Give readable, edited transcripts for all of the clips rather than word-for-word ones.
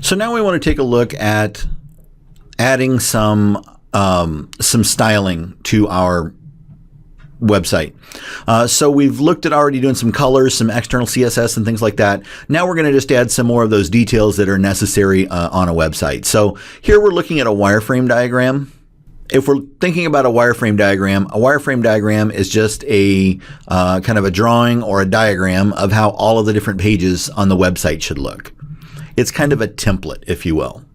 So now we want to take a look at adding some styling to our website. So we've looked at already doing some colors, some external CSS and things like that. Now we're going to just add some more of those details that are necessary on a website. So here we're looking at a wireframe diagram. If we're thinking about a wireframe diagram is just a kind of a drawing or a diagram of how all of the different pages on the website should look. It's kind of a template, if you will.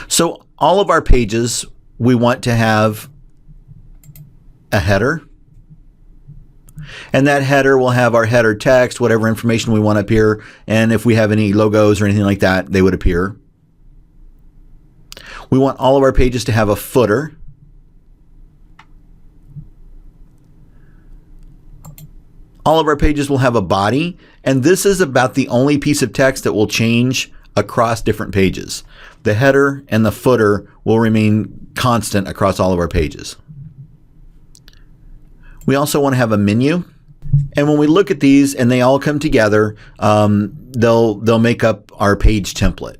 So all of our pages, we want to have a header. And that header will have our header text, whatever information we want to appear. And if we have any logos or anything like that, they would appear. We want all of our pages to have a footer. All of our pages will have a body, and this is about the only piece of text that will change across different pages. The header and the footer will remain constant across all of our pages. We also want to have a menu, and when we look at these and they all come together, they'll make up our page template.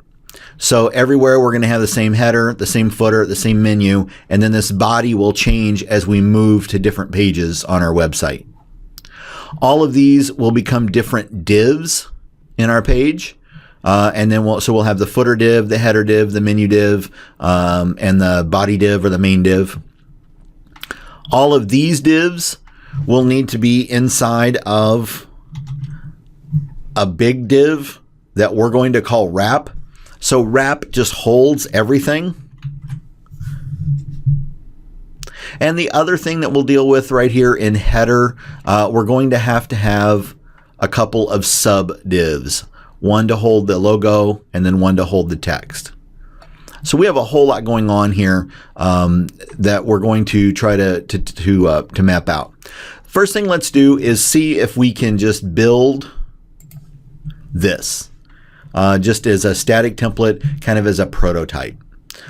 So everywhere we're going to have the same header, the same footer, the same menu, and then this body will change as we move to different pages on our website. All of these will become different divs in our page. And then we'll have the footer div, the header div, the menu div, and the body div or the main div. All of these divs will need to be inside of a big div that we're going to call wrap. So wrap just holds everything. And the other thing that we'll deal with right here in header, we're going to have a couple of sub divs. One to hold the logo and then one to hold the text. So we have a whole lot going on here that we're going to try to map out. First thing let's do is see if we can just build this just as a static template, kind of as a prototype.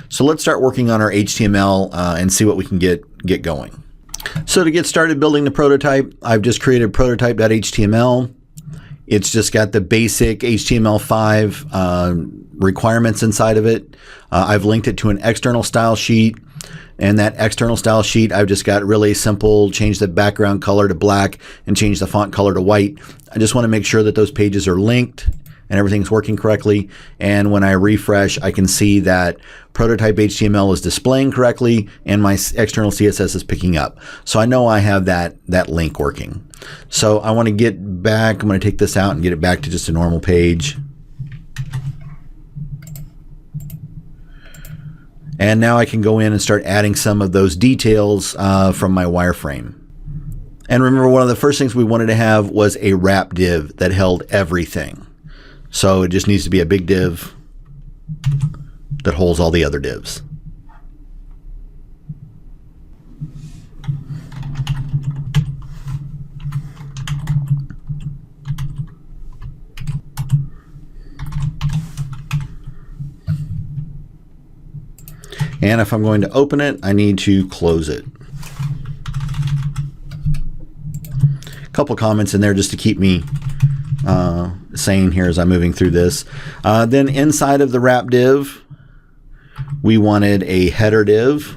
So let's start working on our HTML and see what we can get going. So to get started building the prototype, I've just created prototype.html. It's just got the basic HTML5 requirements inside of it. I've linked it to an external style sheet, and that external style sheet I've just got really simple, change the background color to black and change the font color to white. I just want to make sure that those pages are linked and everything's working correctly. And when I refresh, I can see that prototype HTML is displaying correctly and my external CSS is picking up. So I know I have that link working. So I want to get back, I'm going to take this out and get it back to just a normal page. And now I can go in and start adding some of those details from my wireframe. And remember, one of the first things we wanted to have was a wrap div that held everything. So it just needs to be a big div that holds all the other divs. And if I'm going to open it, I need to close it. A couple comments in there just to keep me sane here as I'm moving through this. Then inside of the wrap div, we wanted a header div.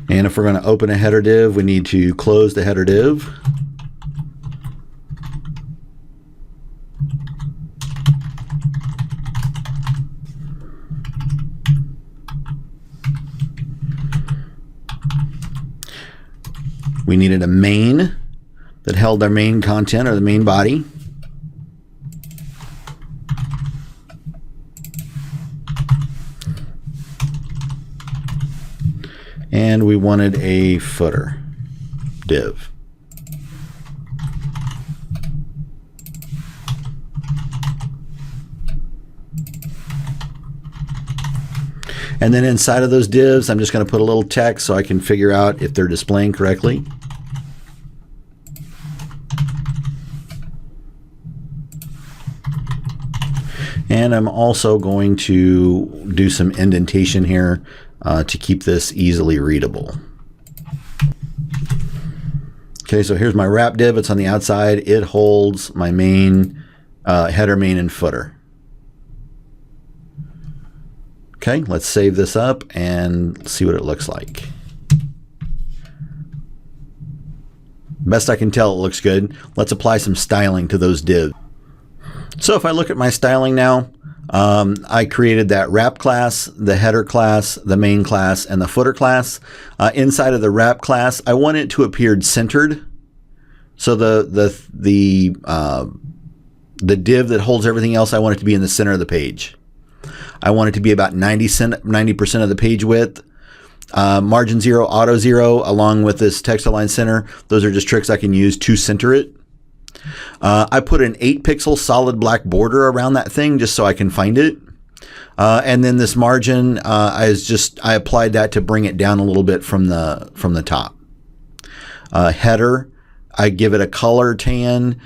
And if we're going to open a header div, we need to close the header div. We needed a main that held our main content or the main body. And we wanted a footer div. And then inside of those divs, I'm just going to put a little text so I can figure out if they're displaying correctly. And I'm also going to do some indentation here to keep this easily readable. Okay, so here's my wrap div. It's on the outside. It holds my main header, main, and footer. Okay, let's save this up and see what it looks like. Best I can tell, it looks good. Let's apply some styling to those divs. So if I look at my styling now, I created that wrap class, the header class, the main class, and the footer class. Inside of the wrap class, I want it to appear centered. So the div that holds everything else, I want it to be in the center of the page. I want it to be about 90% of the page width. Margin 0, auto 0, along with this text align center. Those are just tricks I can use to center it. I put an 8-pixel solid black border around that thing just so I can find it. And then this margin, I applied that to bring it down a little bit from the top. Header, I give it a color tan.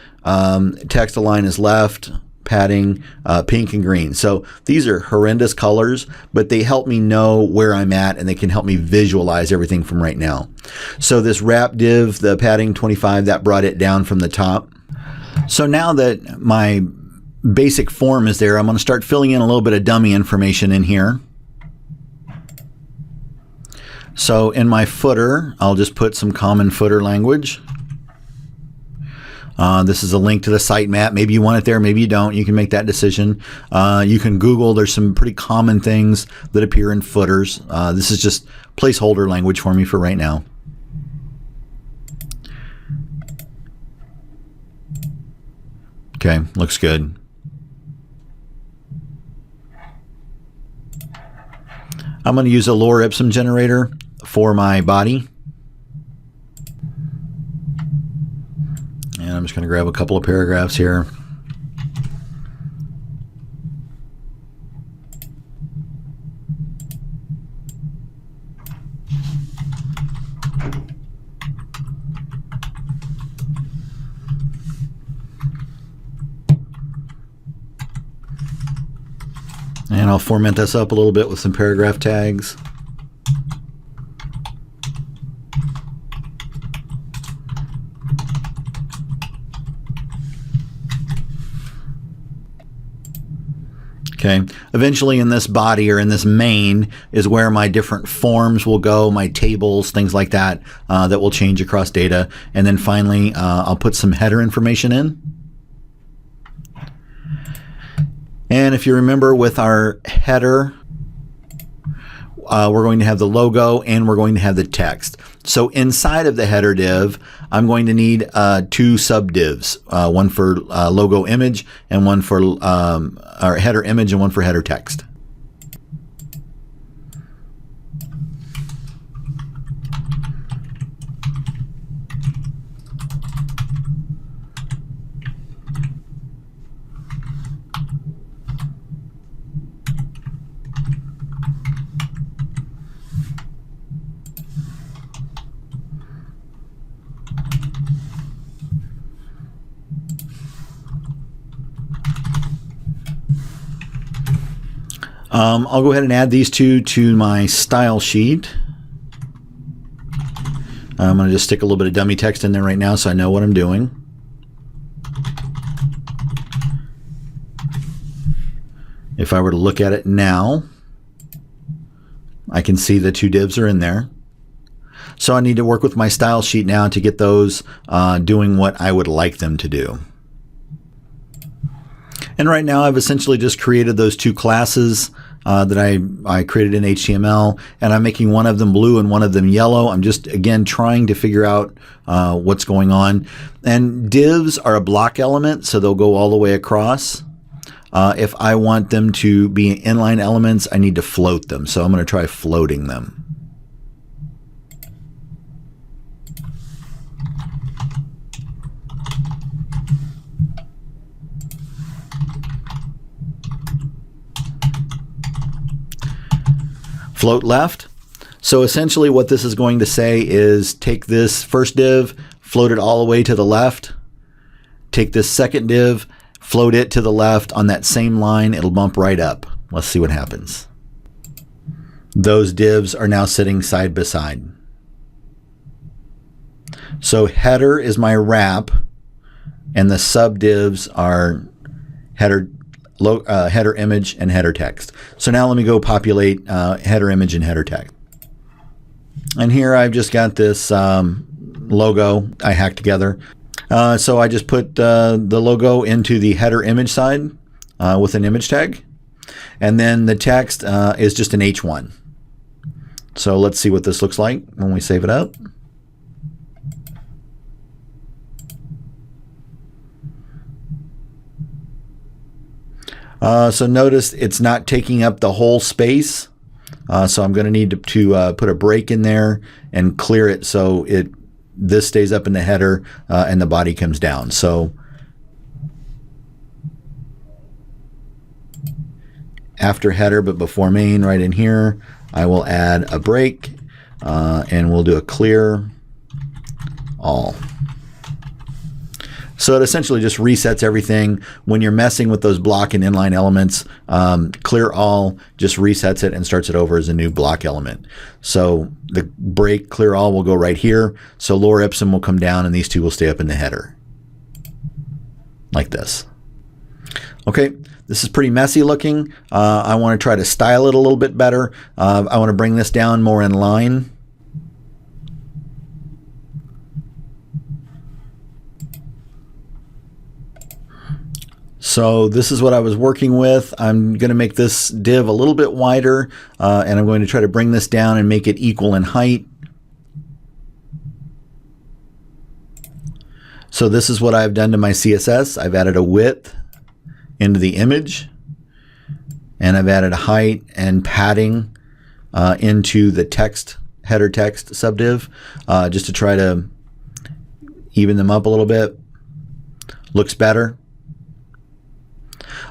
Text align is left. Padding, pink and green. So these are horrendous colors, but they help me know where I'm at and they can help me visualize everything from right now. So this wrap div, the padding 25, that brought it down from the top. So now that my basic form is there, I'm going to start filling in a little bit of dummy information in here. So in my footer, I'll just put some common footer language. This is a link to the sitemap. Maybe you want it there, maybe you don't. You can make that decision. You can Google. There's some pretty common things that appear in footers. This is just placeholder language for me for right now. Okay, looks good. I'm going to use a lower Ipsum generator for my body. And I'm just going to grab a couple of paragraphs here. And I'll format this up a little bit with some paragraph tags. Okay. Eventually in this body or in this main is where my different forms will go, my tables, things like that, that will change across data. And then finally, I'll put some header information in. And if you remember with our header, we're going to have the logo and we're going to have the text. So inside of the header div, I'm going to need 2 subdivs, one for logo image and one for our header image and one for header text. I'll go ahead and add these two to my style sheet. I'm going to just stick a little bit of dummy text in there right now so I know what I'm doing. If I were to look at it now, I can see the 2 divs are in there. So I need to work with my style sheet now to get those doing what I would like them to do. And right now I've essentially just created those 2 classes that I created in HTML, and I'm making one of them blue and one of them yellow. I'm just, again, trying to figure out what's going on. And divs are a block element, so they'll go all the way across. If I want them to be inline elements, I need to float them. So I'm going to try floating them. Float left. So essentially what this is going to say is take this first div, float it all the way to the left. Take this second div, float it to the left on that same line. It'll bump right up. Let's see what happens. Those divs are now sitting side by side. So header is my wrap, and the subdivs are header, header image and header text. So now let me go populate header image and header text. And here I've just got this logo I hacked together. So I just put the logo into the header image side with an image tag. And then the text is just an H1. So let's see what this looks like when we save it up. So notice it's not taking up the whole space. So I'm going to need to put a break in there and clear it so this stays up in the header and the body comes down. So after header but before main, right in here, I will add a break and we'll do a clear all. So it essentially just resets everything. When you're messing with those block and inline elements, clear all just resets it and starts it over as a new block element. So the break clear all will go right here. So lower ipsum will come down and these two will stay up in the header. Like this. Okay, this is pretty messy looking. I want to try to style it a little bit better. I want to bring this down more in line. So this is what I was working with. I'm going to make this div a little bit wider, and I'm going to try to bring this down and make it equal in height. So this is what I've done to my CSS. I've added a width into the image, and I've added a height and padding into the text, header text subdiv, just to try to even them up a little bit. Looks better.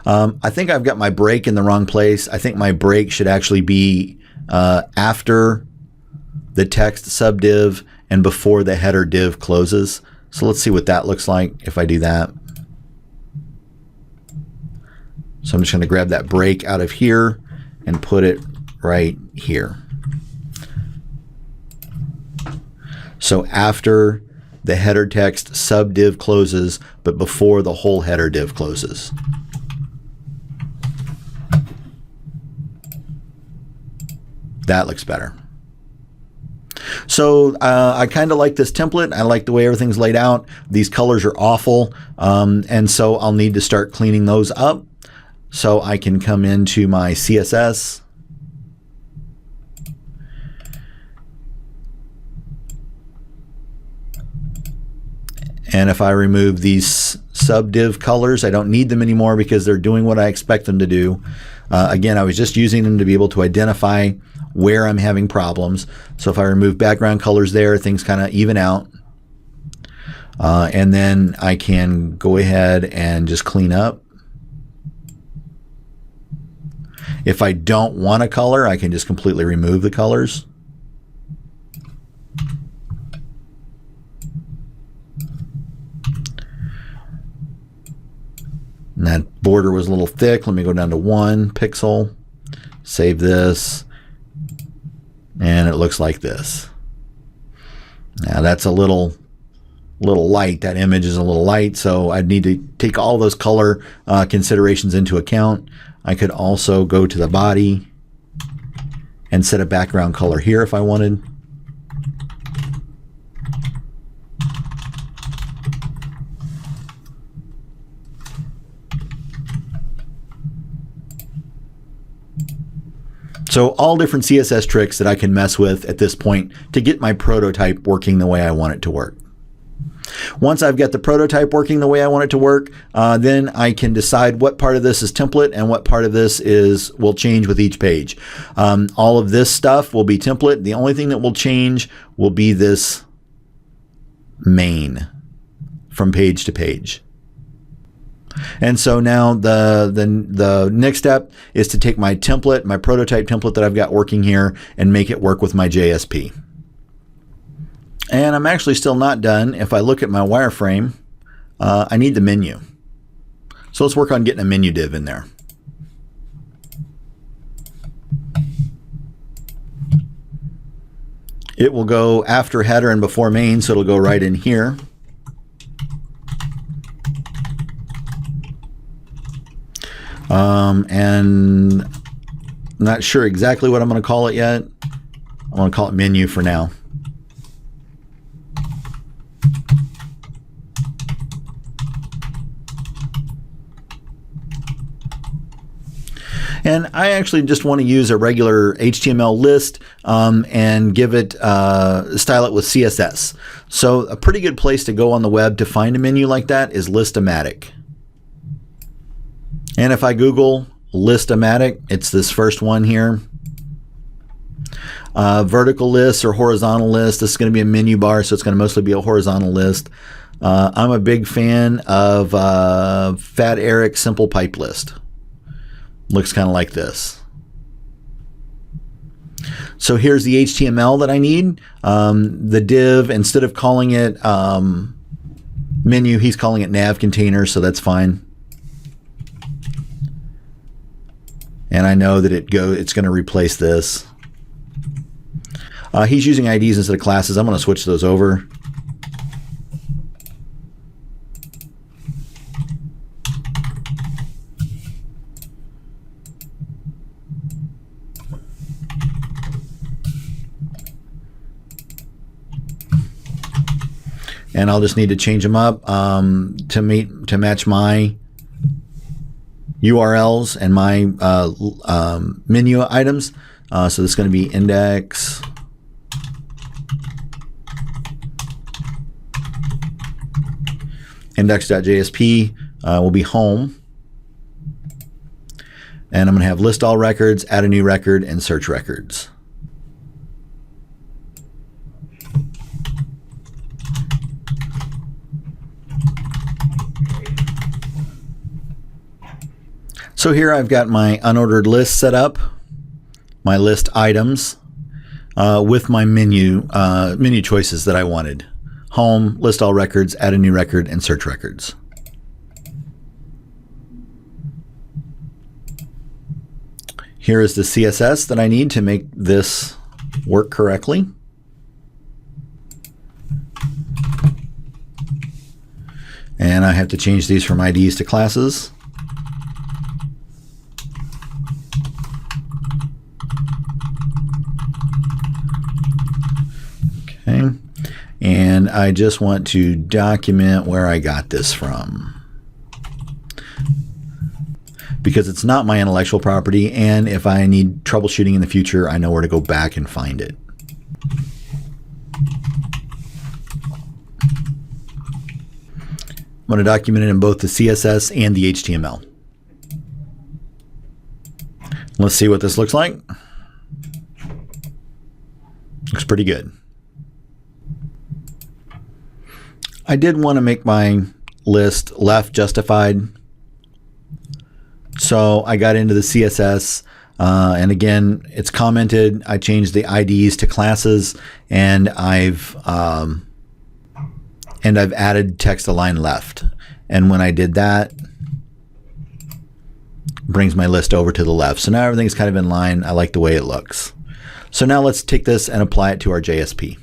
I think I've got my break in the wrong place. I think my break should actually be after the text subdiv and before the header div closes. So let's see what that looks like if I do that. So I'm just going to grab that break out of here and put it right here. So after the header text subdiv closes, but before the whole header div closes. That looks better. So I kind of like this template. I like the way everything's laid out. These colors are awful. And so I'll need to start cleaning those up. So I can come into my CSS. And if I remove these subdiv colors, I don't need them anymore because they're doing what I expect them to do. Again, I was just using them to be able to identify where I'm having problems. So if I remove background colors there, things kind of even out. And then I can go ahead and just clean up. If I don't want a color, I can just completely remove the colors. And that border was a little thick. Let me go down to 1 pixel, save this, and it looks like this. Now that's a little light. That image is a little light, so I'd need to take all those color considerations into account. I could also go to the body and set a background color here if I wanted. So all different CSS tricks that I can mess with at this point to get my prototype working the way I want it to work. Once I've got the prototype working the way I want it to work, then I can decide what part of this is template and what part of this will change with each page. All of this stuff will be template. The only thing that will change will be this main from page to page. And so now the next step is to take my template, my prototype template that I've got working here, and make it work with my JSP. And I'm actually still not done. If I look at my wireframe, I need the menu. So let's work on getting a menu div in there. It will go after header and before main, so it'll go right in here. And I'm not sure exactly what I'm going to call it yet. I'm going to call it menu for now. And I actually just want to use a regular HTML list and give it, style it with CSS. So a pretty good place to go on the web to find a menu like that is List-O-Matic. And if I Google List-O-Matic, it's this first one here. Vertical list or horizontal list. This is going to be a menu bar, so it's going to mostly be a horizontal list. I'm a big fan of Fat Eric Simple Pipe List. Looks kind of like this. So here's the HTML that I need. The div, instead of calling it menu, he's calling it nav container, so that's fine. And I know that it's going to replace this. He's using IDs instead of classes. I'm going to switch those over. And I'll just need to change them up to match my URLs and my menu items. So this is going to be index index.jsp will be home. And I'm going to have list all records, add a new record, and search records. So here I've got my unordered list set up, my list items, with my menu choices that I wanted. Home, list all records, add a new record, and search records. Here is the CSS that I need to make this work correctly. And I have to change these from IDs to classes. Okay. And I just want to document where I got this from, because it's not my intellectual property, and if I need troubleshooting in the future, I know where to go back and find it. I'm going to document it in both the CSS and the HTML. Let's see what this looks like. Looks pretty good. I did want to make my list left justified. So I got into the CSS, and again, it's commented. I changed the IDs to classes, and I've added text align left. And when I did that, it brings my list over to the left. So now everything's kind of in line. I like the way it looks. So now let's take this and apply it to our JSP.